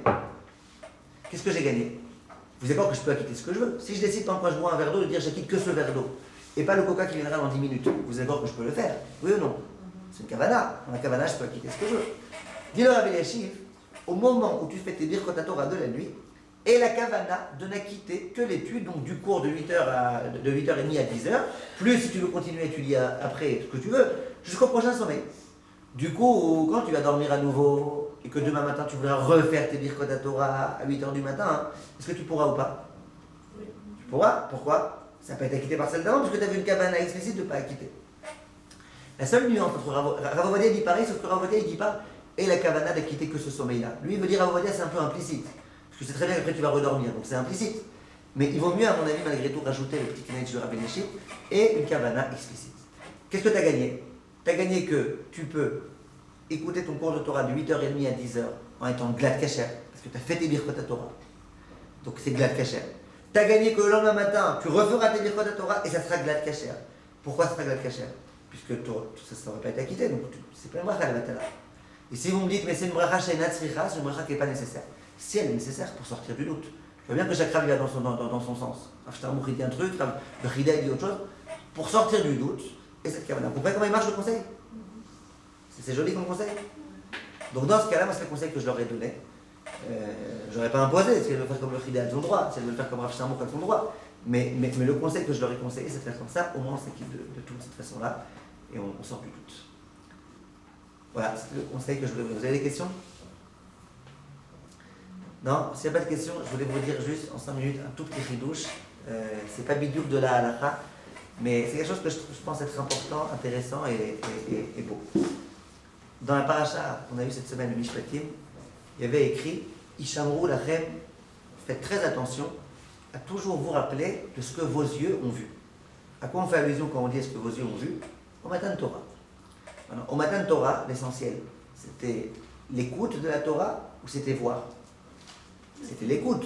Qu'est-ce que j'ai gagné? Vous êtes d'accord que je peux acquitter ce que je veux. Si je décide quand je bois un verre d'eau de dire j'acquitte que ce verre d'eau et pas le coca qui viendra dans 10 minutes, vous êtes d'accord que je peux le faire? Oui ou non? C'est une kavana. Dans la kavana, je peux acquitter ce que je veux. Dis-le à Rav Eliashiv, au moment où tu fais tes Birkot Torah de la nuit, et la kavana de n'acquitter que l'étude, donc du cours de 8h30 à 10h, plus si tu veux continuer à étudier après ce que tu veux, jusqu'au prochain sommeil. Du coup, quand tu vas dormir à nouveau et que demain matin tu voudras refaire tes Birkot Torah à 8h du matin, est-ce que tu pourras ou pas? Oui. Tu pourras. Pourquoi? Ça peut être acquitté par celle d'avant, parce que tu as vu une kavana explicite de ne pas acquitter. La seule nuance entre Rav Ovadia dit pareil, sauf que Rav Ovadia il dit pas et la kavana d'acquitter que ce sommeil-là. Lui il veut dire Rav Ovadia c'est un peu implicite. Parce que c'est très bien qu'après tu vas redormir, donc c'est implicite. Mais il vaut mieux, à mon avis, malgré tout, rajouter le petit knech de Rav Eliashiv et une kavana explicite. Qu'est-ce que tu as gagné? Tu as gagné que tu peux écouter ton cours de Torah de 8h30 à 10h en étant glad kasher, parce que tu as fait tes Birkot Torah. Donc c'est glad kasher. Tu as gagné que le lendemain matin, tu referas tes Birkot Torah et ça sera glad kasher. Pourquoi ça sera glad kasher? Puisque ça n'aurait pas été acquitté, donc c'est pas une bracha la batala. Et si vous me dites, mais c'est une bracha she'ena tzricha, c'est une bracha qui n'est pas nécessaire. Si elle est nécessaire pour sortir du doute. Je veux bien que chaque Rav va dans son sens. Rav Sternbuch il dit un truc, le Chida il dit autre chose. Pour sortir du doute, et cette kavana. Vous comprenez comment il marche le conseil? C'est joli comme conseil. Donc dans ce cas-là, moi c'est le conseil que je leur ai donné. Je n'aurais pas imposé, si elles veulent faire comme le Chida, elles ont le droit. Si elles veulent faire comme Rav Sternbuch, elles ont le droit. Mais le conseil que je leur ai conseillé, c'est de faire comme ça, au moins on s'équipe de toute cette façon-là, et on sort du doute. Voilà, c'est le conseil que je voulais vous donner. Vous avez des questions? Non, s'il n'y a pas de questions, je voulais vous dire juste en 5 minutes un tout petit ridouche. C'est pas bidiouk de la halakha, mais c'est quelque chose que je pense être important, intéressant et beau. Dans la paracha qu'on a eu cette semaine, le Mishpatim, il y avait écrit Ishamru lachem, faites très attention à toujours vous rappeler de ce que vos yeux ont vu. À quoi on fait allusion quand on dit ce que vos yeux ont vu? Au Matan Torah. Alors, au Matan Torah, l'essentiel, c'était l'écoute de la Torah ou c'était voir? C'était l'écoute.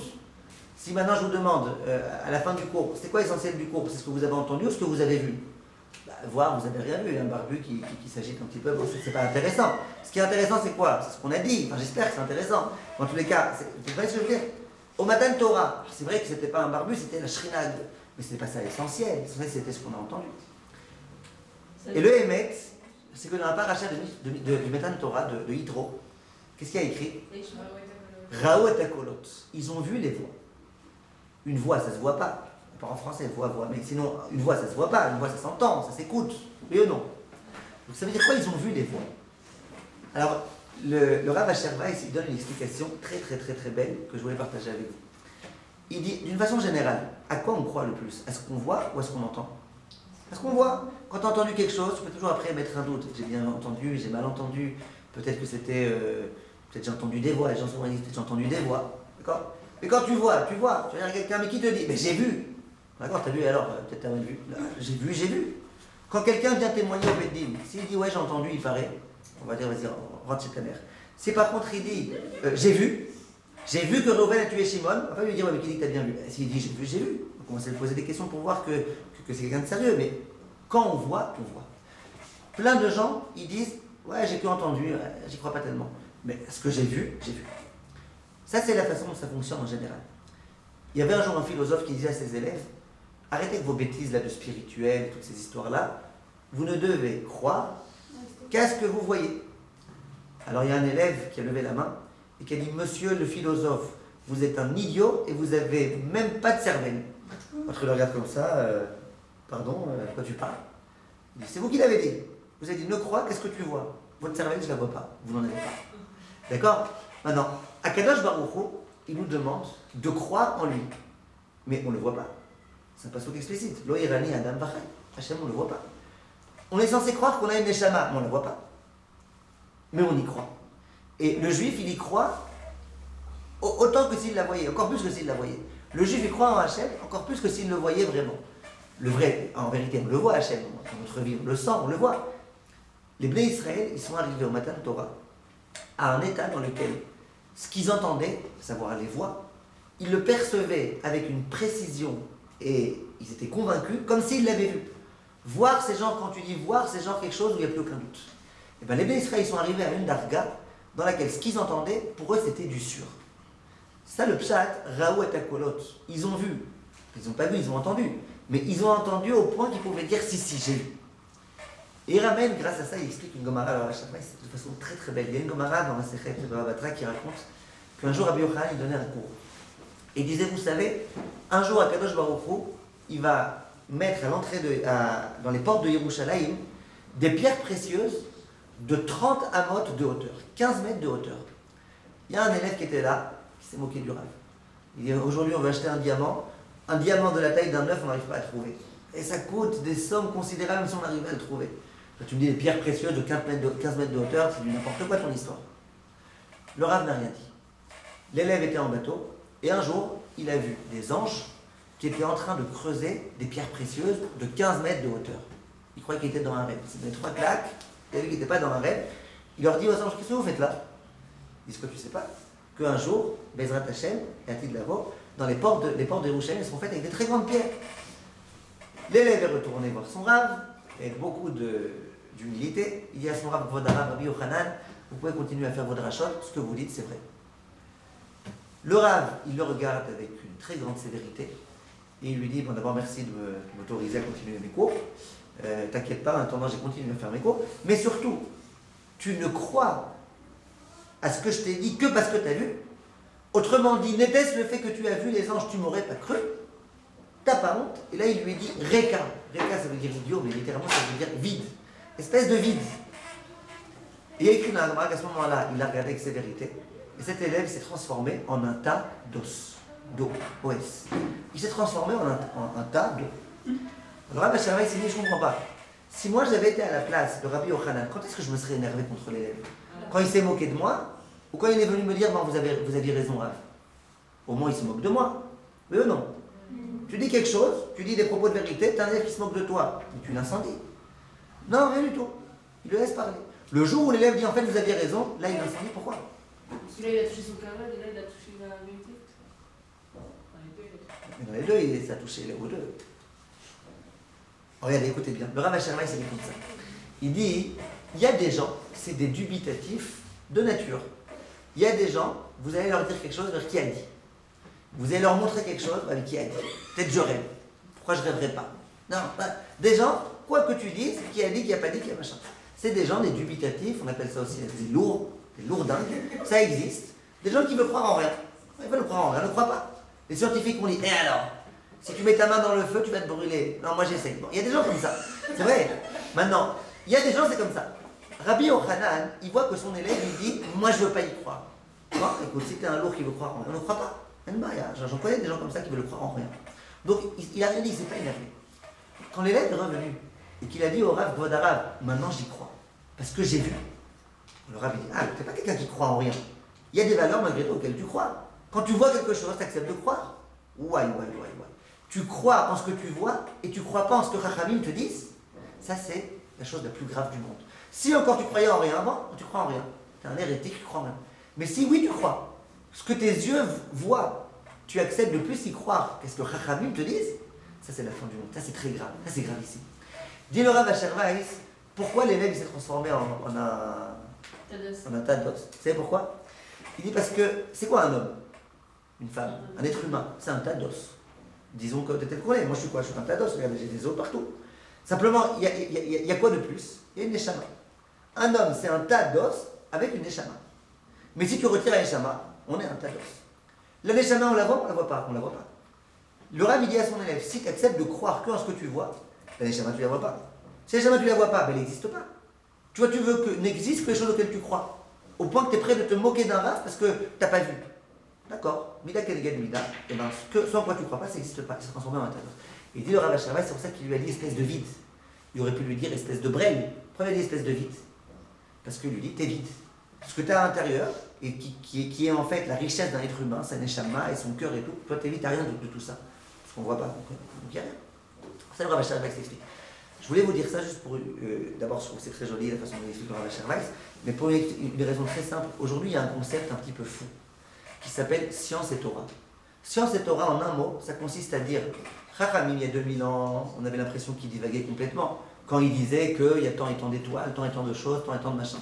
Si maintenant je vous demande, à la fin du cours, c'est quoi l'essentiel du cours? C'est ce que vous avez entendu ou ce que vous avez vu? Voir, vous n'avez rien vu, un barbu qui s'agite un petit peu, bon, c'est pas intéressant. Ce qui est intéressant, c'est quoi? C'est ce qu'on a dit, enfin j'espère que c'est intéressant. En tous les cas, vous voyez ce que je veux dire? Au Matan Torah, c'est vrai que c'était pas un barbu, c'était la Shrina, mais c'était pas ça l'essentiel, c'était ce qu'on a entendu. Et le Emet, c'est que dans la paracha du Matan Torah de Yitro, qu'est-ce qu'il y a écrit? Raou et Akolot. Ils ont vu les voix. Une voix, ça se voit pas. Pas en français, voix, mais sinon, une voix, ça se voit pas, une voix, ça s'entend, ça s'écoute. Oui ou non? Donc ça veut dire quoi? Ils ont vu les voix. Alors, le Rav Asher Weiss, il donne une explication très belle que je voulais partager avec vous. Il dit, d'une façon générale, à quoi on croit le plus? À ce qu'on voit ou à ce qu'on entend? À ce qu'on voit. Quand tu as entendu quelque chose, tu peux toujours après mettre un doute. J'ai bien entendu, j'ai mal entendu. Peut-être que c'était... peut-être j'ai entendu des voix. Les gens souvent disent peut-être j'ai entendu des voix. D'accord? Mais quand tu vois. Tu regardes quelqu'un, mais qui te dit? Mais j'ai vu. D'accord, t'as vu alors? Peut-être t'as mal vu. J'ai vu. Quand quelqu'un vient témoigner au Beddin, s'il dit ouais j'ai entendu, il paraît, on va dire vas-y, rentre chez ta mère. Si par contre il dit j'ai vu que Reuven a tué Shimon, on va pas lui dire ouais mais qui dit que t'as bien vu? S'il dit j'ai vu, on commence à lui poser des questions pour voir que c'est quelqu'un de sérieux, mais quand on voit. Plein de gens, ils disent ouais j'ai que entendu, j'y crois pas tellement. Mais ce que j'ai vu. Ça c'est la façon dont ça fonctionne en général. Il y avait un jour un philosophe qui disait à ses élèves, arrêtez avec vos bêtises là de spirituel et toutes ces histoires-là, vous ne devez croire qu'à ce que vous voyez. Alors il y a un élève qui a levé la main et qui a dit, monsieur le philosophe, vous êtes un idiot et vous n'avez même pas de cervelle. L'autre le regarde comme ça, pardon, de quoi tu parles? Il dit, c'est vous qui l'avez dit. Vous avez dit, ne crois qu'à ce que tu vois. Votre cervelle, je ne la vois pas, vous n'en avez pas. D'accord? Maintenant, Akadosh Baruch Hu, il nous demande de croire en lui. Mais on ne le voit pas. C'est un passage explicite. Lo irani Adam Vachai. Hachem, on ne le voit pas. On est censé croire qu'on a une neshama, mais on ne la voit pas. Mais on y croit. Et le juif, il y croit autant que s'il la voyait, encore plus que s'il la voyait. Le juif, il croit en Hachem encore plus que s'il le voyait vraiment. Le vrai, en vérité, on le voit Hachem dans notre vie, on le sent, on le voit. Les Bnei Israël, ils sont arrivés au Matan Torah à un état dans lequel ce qu'ils entendaient, savoir les voix, ils le percevaient avec une précision et ils étaient convaincus comme s'ils l'avaient vu. Voir, c'est genre, quand tu dis voir, c'est genre quelque chose où il n'y a plus aucun doute. Et bien les Bnei Israël, ils sont arrivés à une darga dans laquelle ce qu'ils entendaient, pour eux, c'était du sûr. Ça, le pshat, Raou et Akolot, ils ont vu. Ils n'ont pas vu, ils ont entendu. Mais ils ont entendu au point qu'ils pouvaient dire si, j'ai vu. Et il ramène, grâce à ça, il explique une Gomara de façon très belle. Il y a une Gomara dans la Sechet de Baba Batra qui raconte qu'un jour Rabbi Yochanan il donnait un cours. Et il disait, vous savez, un jour Akadosh Baruch Hu, il va mettre à l'entrée dans les portes de Yerushalayim des pierres précieuses de 30 amot de hauteur, 15 mètres de hauteur. Il y a un élève qui était là, qui s'est moqué du Rav. Il dit, aujourd'hui on veut acheter un diamant de la taille d'un œuf, on n'arrive pas à trouver. Et ça coûte des sommes considérables même si on arrive à le trouver. Tu me dis des pierres précieuses de 15 mètres de hauteur, c'est du n'importe quoi ton histoire. Le Rav n'a rien dit. L'élève était en bateau, et un jour, il a vu des anges qui étaient en train de creuser des pierres précieuses de 15 mètres de hauteur. Il croyait qu'il était dans un rêve. Il s'est donné 3 claques, il a vu qu'il n'était pas dans un rêve. Il leur dit aux anges, qu'est-ce que vous faites là? Ils disent que tu sais pas. Qu'un jour, Bezrat Hashem, et Atid Lavo, dans les portes de Yerushalayim, elles sont faites avec des très grandes pierres. L'élève est retourné voir son Rav, avec beaucoup d'humilité. Il dit à son Rav, votre Rav, Rabbi Yochanan, vous pouvez continuer à faire votre rachot, ce que vous dites, c'est vrai. Le Rav, il le regarde avec une très grande sévérité, et il lui dit, bon d'abord merci de m'autoriser à continuer mes cours, t'inquiète pas, en attendant j'ai continué à faire mes cours, mais surtout, tu ne crois à ce que je t'ai dit que parce que tu as vu. Autrement dit, n'était-ce le fait que tu as vu les anges, tu m'aurais pas cru. T'as pas honte. Et là, il lui dit Reka. Reka, ça veut dire idiot, mais littéralement, ça veut dire vide. Espèce de vide. Et il y a écrit dans la Gemara qu'à ce moment-là, il a regardé avec sévérité. Et cet élève s'est transformé en un tas d'os. D'eau. OS. Il s'est transformé en un tas d'eau. Alors, Rabbi Sharma, il s'est dit, je ne comprends pas. Si moi j'avais été à la place de Rabbi Yochanan, quand est-ce que je me serais énervé contre l'élève? Quand il s'est moqué de moi, ou quand il est venu me dire, bon, vous aviez raison, Rav. Au moins, il se moque de moi. Oui ou non? Tu dis quelque chose, tu dis des propos de vérité, t'as un élève qui se moque de toi, mais tu l'incendies. Non, rien du tout. Il le laisse parler. Le jour où l'élève dit, en fait, vous aviez raison, là, il l'incendie. Pourquoi? Parce que là, il a touché son camarade et là, il a touché la vérité. Dans les deux, il a touché. Mais dans les deux, ça a touché aux deux. Regardez, écoutez bien. Le Rav Asher Weiss, il dit comme ça. Il dit, il y a des gens, c'est des dubitatifs de nature. Il y a des gens, vous allez leur dire quelque chose, vers qui a dit. Vous allez leur montrer quelque chose, avec qui a dit. Peut-être je rêve. Pourquoi je rêverais pas? Non, des gens, quoi que tu dises, qui a dit, qui a pas dit, qui a machin. C'est des gens, des dubitatifs, on appelle ça aussi des lourds, des lourdingues. Ça existe. Des gens qui veulent croire en rien. Ils veulent croire en rien, ne croient pas. Les scientifiques ont dit, et alors, si tu mets ta main dans le feu, tu vas te brûler. Non, moi j'essaye. Bon, il y a des gens comme ça. C'est vrai. Maintenant, il y a des gens, c'est comme ça. Rabbi Yochanan, il voit que son élève lui dit, moi je veux pas y croire. Bon, écoute, si t'es un lourd qui veut croire en rien, on ne croit pas. J'en connais des gens comme ça qui veulent croire en rien. Donc, il a rien dit, il s'est pas énervé. Quand l'élève est revenu et qu'il a dit au Rav, Kvod Harav, maintenant j'y crois, parce que j'ai vu. Le Rav dit, t'es pas quelqu'un qui croit en rien. Il y a des valeurs malgré tout auxquelles tu crois. Quand tu vois quelque chose, tu acceptes de croire. Ouais. Tu crois en ce que tu vois et tu crois pas en ce que Chachamim te disent. Ça, c'est la chose la plus grave du monde. Si encore tu croyais en rien avant, tu crois en rien. Tu es un hérétique, tu crois en rien. Mais si oui, tu crois, ce que tes yeux voient, tu acceptes de plus y croire qu'est-ce que Chachamim te disent, ça c'est la fin du monde. Ça c'est très grave. Ça c'est gravissime. Dit le Rav Asher Weiss, pourquoi l'élève s'est transformé en un tas d'os? Vous savez pourquoi? Il dit parce que c'est quoi un homme? Une femme, un être humain, c'est un tas d'os. Disons que peut-être qu'on est. Moi je suis quoi? Je suis un tas d'os, regardez, j'ai des os partout. Simplement, il y a quoi de plus? Il y a une neshama. Un homme, c'est un tas d'os avec une neshama. Mais si tu retires la neshama, on est un tas d'os. La neshama, on la voit pas? On la voit pas. Le Rav il dit à son élève, si tu acceptes de croire que en ce que tu vois, la neshama tu la vois pas. Si la neshama tu la vois pas, ben, elle n'existe pas. Tu vois, tu veux que n'existe que les choses auxquelles tu crois. Au point que tu es prêt de te moquer d'un Rav parce que tu n'as pas vu. D'accord, Mida Keneged Mida, et bien ce en quoi tu ne crois pas, ça n'existe pas, il s'est transformé en un tas d'os. Il dit le Rav Asher Weiss, c'est pour ça qu'il lui a dit espèce de vide. Il aurait pu lui dire espèce de brêle. Pourquoi il a dit espèce de vide? Parce qu'il lui dit t'es vide. Ce que tu as à l'intérieur, et qui est en fait la richesse d'un être humain, sa neshama et son cœur et tout, toi t'es vide, t'as rien de tout ça. Parce qu'on ne voit pas, donc il n'y a rien. Ça le Rav Asher Weiss explique. Je voulais vous dire ça juste pour. D'abord, je trouve que c'est très joli la façon dont il explique le Rav Asher Weiss, mais pour une raison très simple. Aujourd'hui, il y a un concept un petit peu fou qui s'appelle science et Torah. Science et Torah, en un mot, ça consiste à dire Chachamim, il y a 2000 ans, on avait l'impression qu'il divaguait complètement quand il disait qu'il y a tant et tant d'étoiles, tant et tant de choses, tant et tant de machins.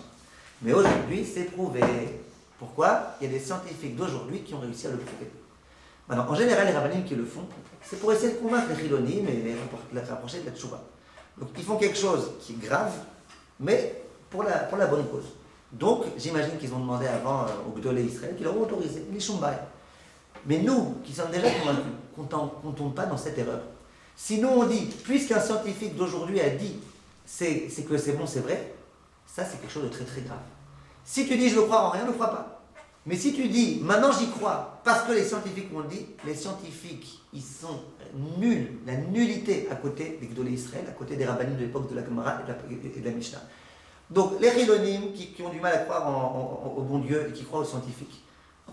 Mais aujourd'hui, c'est prouvé. Pourquoi? Il y a des scientifiques d'aujourd'hui qui ont réussi à le prouver. Maintenant, en général, les rabbanim qui le font, c'est pour essayer de convaincre les chilonim et les rapprocher de la tchouva. Donc, ils font quelque chose qui est grave, mais pour la bonne cause. Donc, j'imagine qu'ils ont demandé avant au Gdolé Israël qu'ils leur ont autorisé, les Shumbai. Mais nous, qui sommes déjà convaincus, qu'on ne tombe pas dans cette erreur. Si nous on dit, puisqu'un scientifique d'aujourd'hui a dit c'est que c'est bon, c'est vrai, ça c'est quelque chose de très très grave. Si tu dis je veux croire en rien, ne crois pas. Mais si tu dis maintenant j'y crois parce que les scientifiques m'ont dit, les scientifiques ils sont nuls, la nullité à côté des Gdolé Israël, à côté des rabbinim de l'époque de la Gemara et de la Mishnah. Donc les chilonim qui ont du mal à croire au bon Dieu et qui croient aux scientifiques,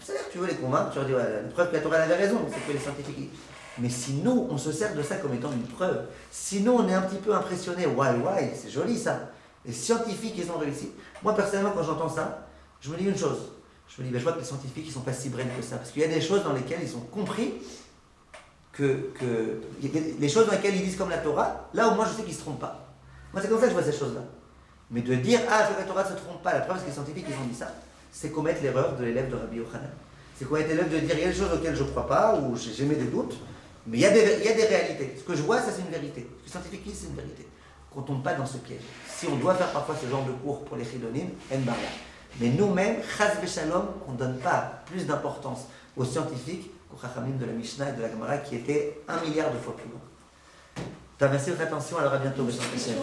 c'est-à-dire que tu veux les convaincre, tu leur dis la preuve que la Torah avait raison, c'est que les scientifiques. Mais si nous, on se sert de ça comme étant une preuve, si nous, on est un petit peu impressionné, ouais, c'est joli ça. Les scientifiques, ils ont réussi. Moi, personnellement, quand j'entends ça, je me dis une chose. Je me dis, je vois que les scientifiques, ils ne sont pas si brèves que ça. Parce qu'il y a des choses dans lesquelles ils ont compris que les choses dans lesquelles ils disent comme la Torah, là au moins je sais qu'ils ne se trompent pas. Moi, c'est comme ça que je vois ces choses-là. Mais de dire, que la Torah ne se trompe pas, la preuve, c'est que les scientifiques, ils ont dit ça, c'est commettre l'erreur de l'élève de Rabbi Yochanan. C'est commettre l'erreur de dire, il y a des choses auxquelles je ne crois pas, ou j'ai des doutes, mais il y a des réalités. Ce que je vois, ça c'est une vérité. Ce que les scientifiques disent, c'est une vérité. Qu'on ne tombe pas dans ce piège. Si on doit faire parfois ce genre de cours pour les chilonim, en barra. Mais nous-mêmes, chas v'shalom, on ne donne pas plus d'importance aux scientifiques qu'aux chachamim de la Mishnah et de la Gemara qui étaient 1 milliard de fois plus loin. Merci de votre attention, alors à bientôt, mes chers.